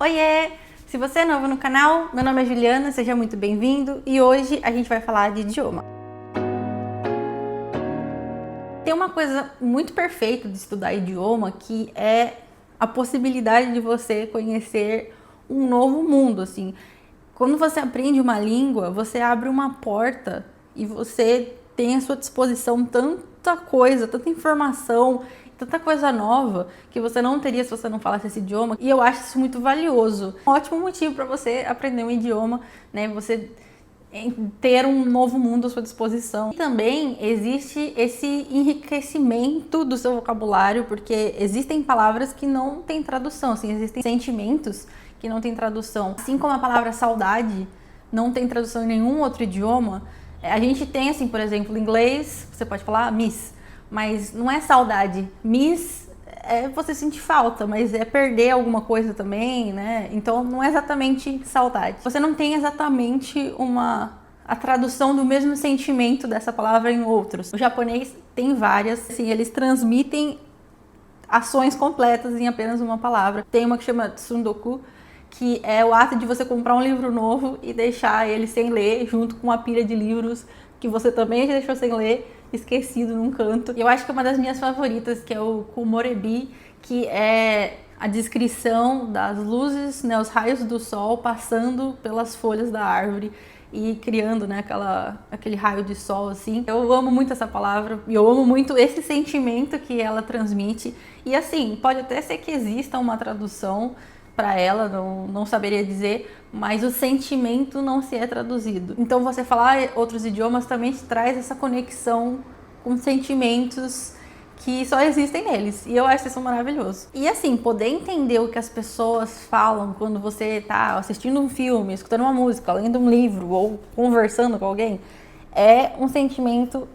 Oiê! Se você é novo no canal, meu nome é Juliana, seja muito bem-vindo e hoje a gente vai falar de idioma. Tem uma coisa muito perfeita de estudar idioma que é a possibilidade de você conhecer um novo mundo, assim. Quando você aprende uma língua, você abre uma porta e você tem à sua disposição tanta coisa, tanta informação, tanta coisa nova que você não teria se você não falasse esse idioma. E eu acho isso muito valioso. Um ótimo motivo para você aprender um idioma, né? Você ter um novo mundo à sua disposição. E também existe esse enriquecimento do seu vocabulário, porque existem palavras que não têm tradução, assim, existem sentimentos que não têm tradução. Assim como a palavra saudade não tem tradução em nenhum outro idioma, a gente tem, assim, por exemplo, em inglês, você pode falar miss, mas não é saudade. Miss é você sentir falta, mas é perder alguma coisa também, né? Então não é exatamente saudade. Você não tem exatamente a tradução do mesmo sentimento dessa palavra em outros. O japonês tem várias, assim, eles transmitem ações completas em apenas uma palavra. Tem uma que chama tsundoku, que é o ato de você comprar um livro novo e deixar ele sem ler, junto com uma pilha de livros que você também já deixou sem ler, esquecido num canto. Eu acho que é uma das minhas favoritas, que é o Kumorebi, que é a descrição das luzes, né, os raios do sol passando pelas folhas da árvore e criando, né, aquele raio de sol, assim. Eu amo muito essa palavra e eu amo muito esse sentimento que ela transmite. E assim, pode até ser que exista uma tradução para ela, não saberia dizer, mas o sentimento não se é traduzido. Então você falar outros idiomas também te traz essa conexão com sentimentos que só existem neles, e eu acho isso maravilhoso. E assim, poder entender o que as pessoas falam quando você tá assistindo um filme, escutando uma música, lendo um livro ou conversando com alguém, é um sentimento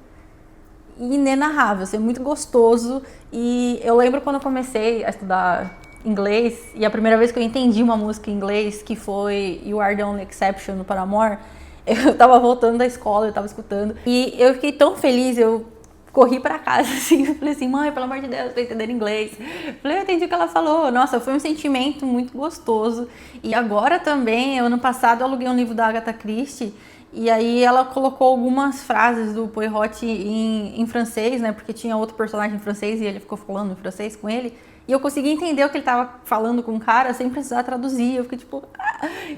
inenarrável, assim, é muito gostoso. E eu lembro quando eu comecei a estudar inglês, e a primeira vez que eu entendi uma música em inglês, que foi You Are The Only Exception, do Paramore, eu tava voltando da escola, eu tava escutando, e eu fiquei tão feliz, eu corri pra casa, assim, eu falei assim, mãe, pelo amor de Deus, tô entendendo inglês. Falei, eu entendi o que ela falou. Nossa, foi um sentimento muito gostoso. E agora também, ano passado, eu aluguei um livro da Agatha Christie, e aí ela colocou algumas frases do Poirot em francês, né, porque tinha outro personagem em francês e ele ficou falando em francês com ele. E eu consegui entender o que ele tava falando com o cara sem precisar traduzir. Eu fiquei tipo,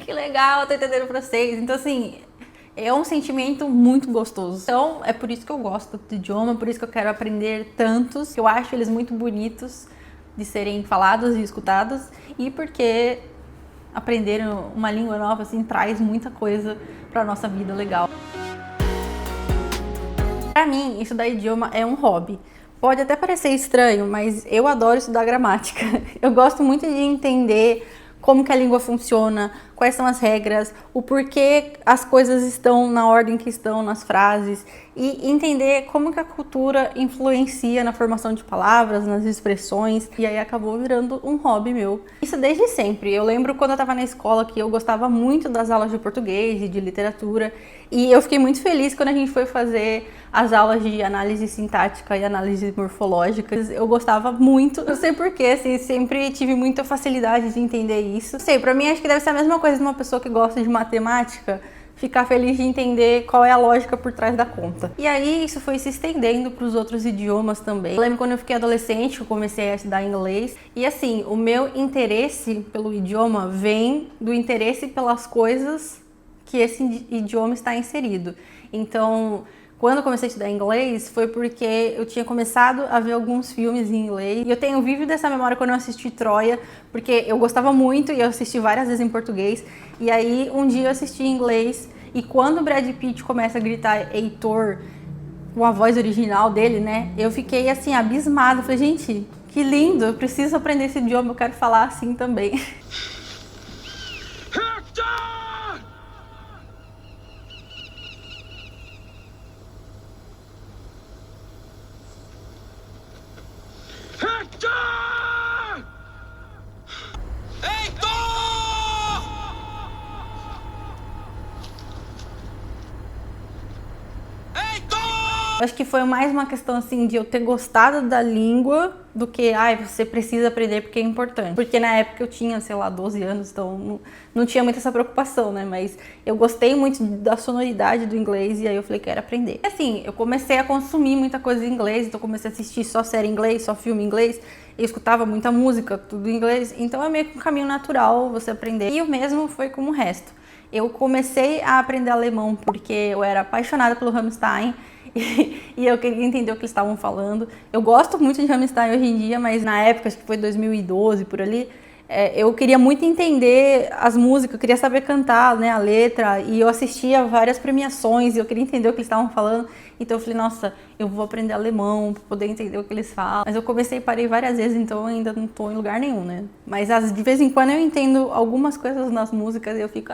que legal, eu tô entendendo francês. Então, assim, é um sentimento muito gostoso. Então, é por isso que eu gosto do idioma, por isso que eu quero aprender tantos. Eu acho eles muito bonitos de serem falados e escutados. E porque aprender uma língua nova, assim, traz muita coisa pra nossa vida legal. Pra mim, estudar idioma é um hobby. Pode até parecer estranho, mas eu adoro estudar gramática. Eu gosto muito de entender como que a língua funciona, quais são as regras, o porquê as coisas estão na ordem que estão nas frases e entender como que a cultura influencia na formação de palavras, nas expressões, e aí acabou virando um hobby meu. Isso desde sempre. Eu lembro quando eu estava na escola que eu gostava muito das aulas de português e de literatura, e eu fiquei muito feliz quando a gente foi fazer as aulas de análise sintática e análise morfológica. Eu gostava muito, não sei porquê, assim, sempre tive muita facilidade de entender isso. Não sei, pra mim acho que deve ser a mesma coisa de uma pessoa que gosta de matemática, ficar feliz de entender qual é a lógica por trás da conta. E aí isso foi se estendendo para os outros idiomas também. Eu lembro quando eu fiquei adolescente, eu comecei a estudar inglês, e assim, o meu interesse pelo idioma vem do interesse pelas coisas que esse idioma está inserido. Então, quando eu comecei a estudar inglês, foi porque eu tinha começado a ver alguns filmes em inglês. E eu tenho vívido dessa memória quando eu assisti Troia, porque eu gostava muito e eu assisti várias vezes em português. E aí, um dia eu assisti em inglês, e quando o Brad Pitt começa a gritar Heitor, com a voz original dele, né? Eu fiquei, assim, abismada. Falei, gente, que lindo, eu preciso aprender esse idioma, eu quero falar assim também. Acho que foi mais uma questão assim de eu ter gostado da língua do que, você precisa aprender porque é importante. Porque na época eu tinha, sei lá, 12 anos, então não tinha muita essa preocupação, né? Mas eu gostei muito da sonoridade do inglês e aí eu falei, quero aprender. E assim, eu comecei a consumir muita coisa em inglês, então eu comecei a assistir só série em inglês, só filme em inglês, eu escutava muita música, tudo em inglês, então é meio que um caminho natural você aprender. E o mesmo foi com o resto. Eu comecei a aprender alemão porque eu era apaixonada pelo Rammstein, e eu queria entender o que eles estavam falando. Eu gosto muito de Rammstein hoje em dia, mas na época, acho que foi 2012, por ali, eu queria muito entender as músicas, eu queria saber cantar, né, a letra, e eu assistia várias premiações e eu queria entender o que eles estavam falando. Então eu falei, nossa, eu vou aprender alemão pra poder entender o que eles falam. Mas eu comecei e parei várias vezes, então eu ainda não tô em lugar nenhum, né? Mas de vez em quando eu entendo algumas coisas nas músicas e eu fico,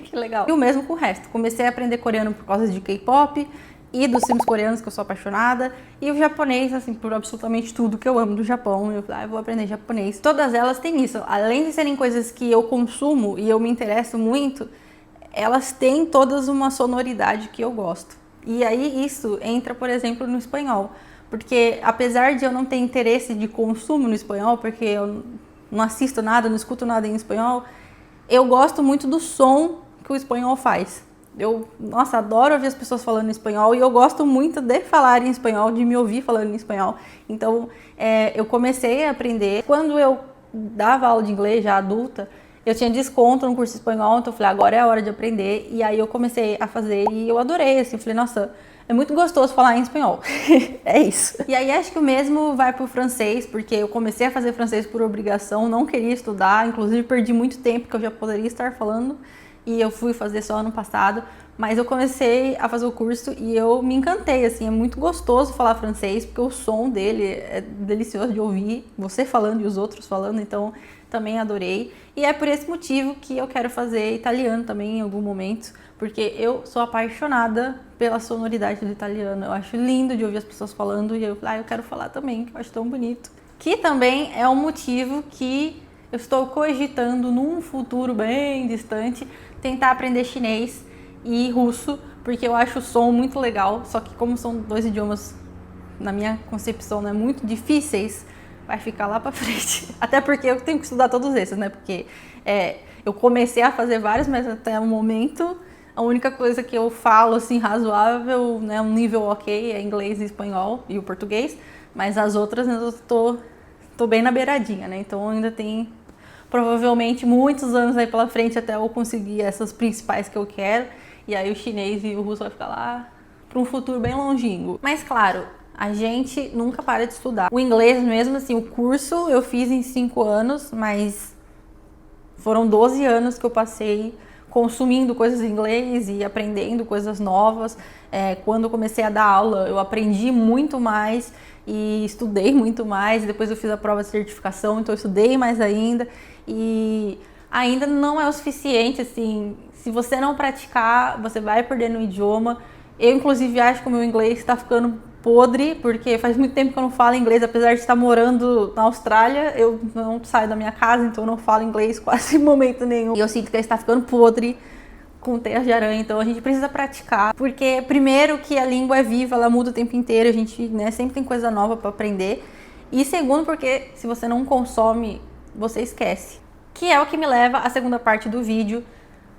que legal. E o mesmo com o resto. Comecei a aprender coreano por causa de K-pop e dos filmes coreanos, que eu sou apaixonada, e o japonês, assim, por absolutamente tudo que eu amo do Japão. Eu falei, eu vou aprender japonês. Todas elas têm isso. Além de serem coisas que eu consumo e eu me interesso muito, elas têm todas uma sonoridade que eu gosto. E aí isso entra, por exemplo, no espanhol. Porque apesar de eu não ter interesse de consumo no espanhol, porque eu não assisto nada, não escuto nada em espanhol, eu gosto muito do som que o espanhol faz. Eu, nossa, adoro ouvir as pessoas falando em espanhol e eu gosto muito de falar em espanhol, de me ouvir falando em espanhol. Então, eu comecei a aprender. Quando eu dava aula de inglês, já adulta, eu tinha desconto no curso de espanhol, então eu falei, agora é a hora de aprender. E aí eu comecei a fazer e eu adorei, assim, falei, nossa, é muito gostoso falar em espanhol. É isso. E aí acho que o mesmo vai pro francês, porque eu comecei a fazer francês por obrigação, não queria estudar, inclusive perdi muito tempo que eu já poderia estar falando. E eu fui fazer só ano passado, mas eu comecei a fazer o curso e eu me encantei, assim, é muito gostoso falar francês, porque o som dele é delicioso de ouvir, você falando e os outros falando, então também adorei. E é por esse motivo que eu quero fazer italiano também em algum momento, porque eu sou apaixonada pela sonoridade do italiano, eu acho lindo de ouvir as pessoas falando e eu quero falar também, que eu acho tão bonito. Que também é um motivo que eu estou cogitando num futuro bem distante tentar aprender chinês e russo, porque eu acho o som muito legal, só que como são dois idiomas, na minha concepção, né, muito difíceis, vai ficar lá pra frente. Até porque eu tenho que estudar todos esses, né, porque eu comecei a fazer vários, mas até o momento a única coisa que eu falo, assim, razoável, né, um nível ok, é inglês e espanhol e o português, mas as outras eu tô bem na beiradinha, né, então ainda tem provavelmente muitos anos aí pela frente até eu conseguir essas principais que eu quero. E aí o chinês e o russo vai ficar lá para um futuro bem longínquo. Mas claro, a gente nunca para de estudar. O inglês mesmo, assim, o curso eu fiz em 5 anos, mas foram 12 anos que eu passei consumindo coisas em inglês e aprendendo coisas novas. Quando eu comecei a dar aula, eu aprendi muito mais e estudei muito mais. Depois eu fiz a prova de certificação, então eu estudei mais ainda. E ainda não é o suficiente, assim, se você não praticar, você vai perdendo o idioma. Eu, inclusive, acho que o meu inglês está ficando podre, porque faz muito tempo que eu não falo inglês, apesar de estar morando na Austrália, eu não saio da minha casa, então eu não falo inglês quase em momento nenhum. E eu sinto que ele está ficando podre com teias de aranha, então a gente precisa praticar, porque primeiro que a língua é viva, ela muda o tempo inteiro, a gente, né, sempre tem coisa nova para aprender. E segundo, porque se você não consome, você esquece. Que é o que me leva à segunda parte do vídeo,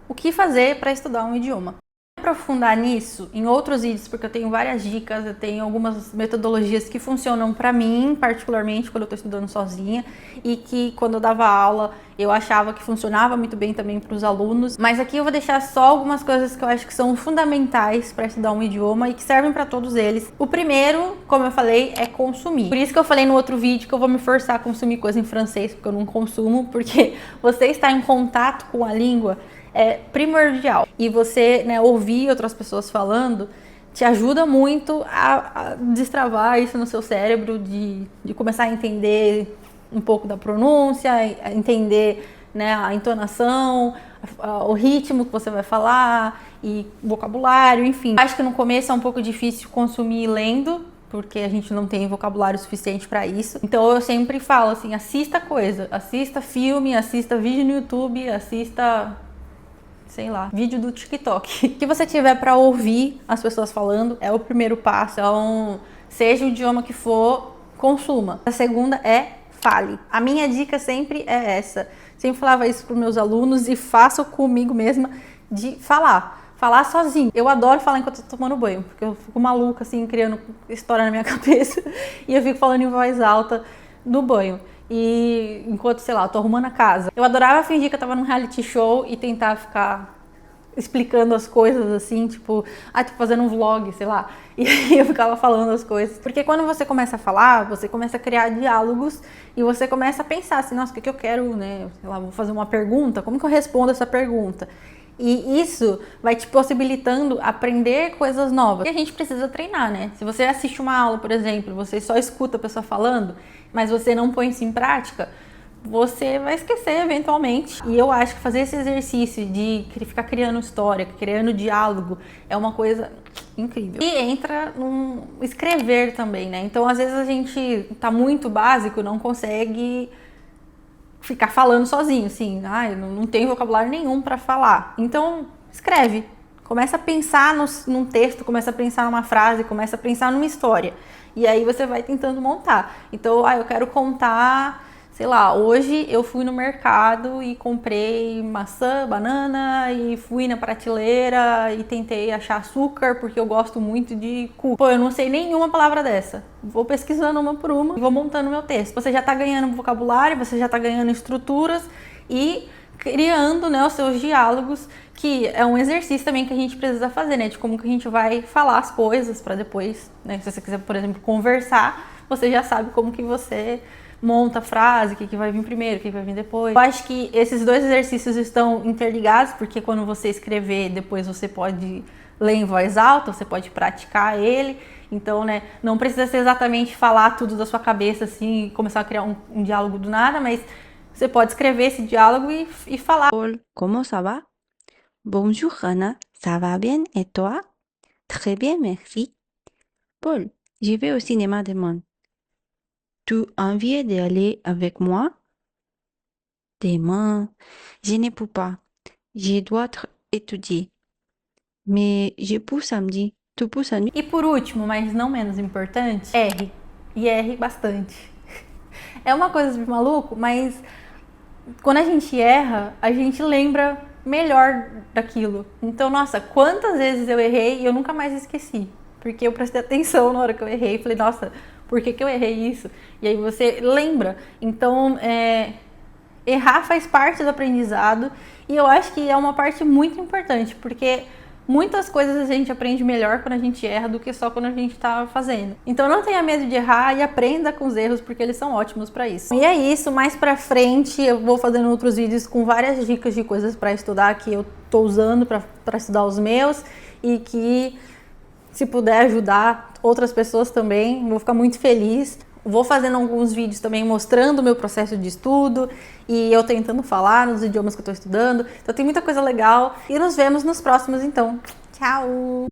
o que fazer para estudar um idioma. Aprofundar nisso em outros vídeos, porque eu tenho várias dicas, eu tenho algumas metodologias que funcionam para mim, particularmente quando eu estou estudando sozinha, e que quando eu dava aula eu achava que funcionava muito bem também para os alunos. Mas aqui eu vou deixar só algumas coisas que eu acho que são fundamentais para estudar um idioma e que servem para todos eles. O primeiro, como eu falei, é consumir. Por isso que eu falei no outro vídeo que eu vou me forçar a consumir coisa em francês, porque eu não consumo, porque você está em contato com a língua é primordial. E você, né, ouvir outras pessoas falando te ajuda muito a destravar isso no seu cérebro, de começar a entender um pouco da pronúncia, a entender, né, a entonação, o ritmo que você vai falar e vocabulário, enfim. Acho que no começo é um pouco difícil consumir lendo, porque a gente não tem vocabulário suficiente para isso. Então eu sempre falo assim, assista coisa, assista filme, assista vídeo no YouTube, assista, sei lá, vídeo do TikTok. O que você tiver para ouvir as pessoas falando é o primeiro passo. Então, seja o idioma que for, consuma. A segunda é fale. A minha dica sempre é essa. Sempre falava isso para os meus alunos e faço comigo mesma de falar. Falar sozinho. Eu adoro falar enquanto eu tô tomando banho, porque eu fico maluca, assim, criando história na minha cabeça e eu fico falando em voz alta no banho. E enquanto, sei lá, eu tô arrumando a casa. Eu adorava fingir que eu tava num reality show e tentar ficar explicando as coisas assim, tipo, tô fazendo um vlog, sei lá. E aí eu ficava falando as coisas. Porque quando você começa a falar, você começa a criar diálogos e você começa a pensar assim, nossa, o que eu quero, né? Sei lá, vou fazer uma pergunta, como que eu respondo essa pergunta? E isso vai te possibilitando aprender coisas novas. E a gente precisa treinar, né? Se você assiste uma aula, por exemplo, você só escuta a pessoa falando, mas você não põe isso em prática, você vai esquecer eventualmente. E eu acho que fazer esse exercício de ficar criando história, criando diálogo, é uma coisa incrível. E entra num escrever também, né? Então, às vezes a gente tá muito básico, não consegue ficar falando sozinho, assim, eu não tenho vocabulário nenhum para falar. Então, escreve. Começa a pensar num texto, começa a pensar numa frase, começa a pensar numa história. E aí você vai tentando montar. Então, eu quero contar, sei lá, hoje eu fui no mercado e comprei maçã, banana e fui na prateleira e tentei achar açúcar porque eu gosto muito de cu. Pô, eu não sei nenhuma palavra dessa. Vou pesquisando uma por uma e vou montando meu texto. Você já tá ganhando vocabulário, você já tá ganhando estruturas e criando, né, os seus diálogos, que é um exercício também que a gente precisa fazer, né, de como que a gente vai falar as coisas para depois, né, se você quiser, por exemplo, conversar, você já sabe como que você monta a frase, o que vai vir primeiro, o que vai vir depois. Eu acho que esses dois exercícios estão interligados, porque quando você escrever, depois você pode ler em voz alta, você pode praticar ele. Então, né, não precisa ser exatamente falar tudo da sua cabeça, assim, e começar a criar um diálogo do nada, mas você pode escrever esse diálogo e falar. Paul, comment ça va? Bonjour Rana, ça va bien et toi? Très bien, merci. Paul, je vais au cinéma demain. Tu as envie d'aller avec moi? Demain, je ne peux pas. Je dois étudier. Mais je peux samedi. Tu peux samedi? E por último, mas não menos importante, erre. E erre bastante. É uma coisa de maluco, mas quando a gente erra, a gente lembra melhor daquilo. Então, nossa, quantas vezes eu errei e eu nunca mais esqueci. Porque eu prestei atenção na hora que eu errei e falei, nossa, por que eu errei isso? E aí você lembra. Então, errar faz parte do aprendizado e eu acho que é uma parte muito importante, porque muitas coisas a gente aprende melhor quando a gente erra do que só quando a gente está fazendo. Então não tenha medo de errar e aprenda com os erros, porque eles são ótimos para isso. E é isso, mais pra frente eu vou fazendo outros vídeos com várias dicas de coisas para estudar que eu tô usando para estudar os meus e que, se puder ajudar outras pessoas também, vou ficar muito feliz. Vou fazendo alguns vídeos também mostrando o meu processo de estudo e eu tentando falar nos idiomas que eu estou estudando. Então tem muita coisa legal e nos vemos nos próximos então. Tchau!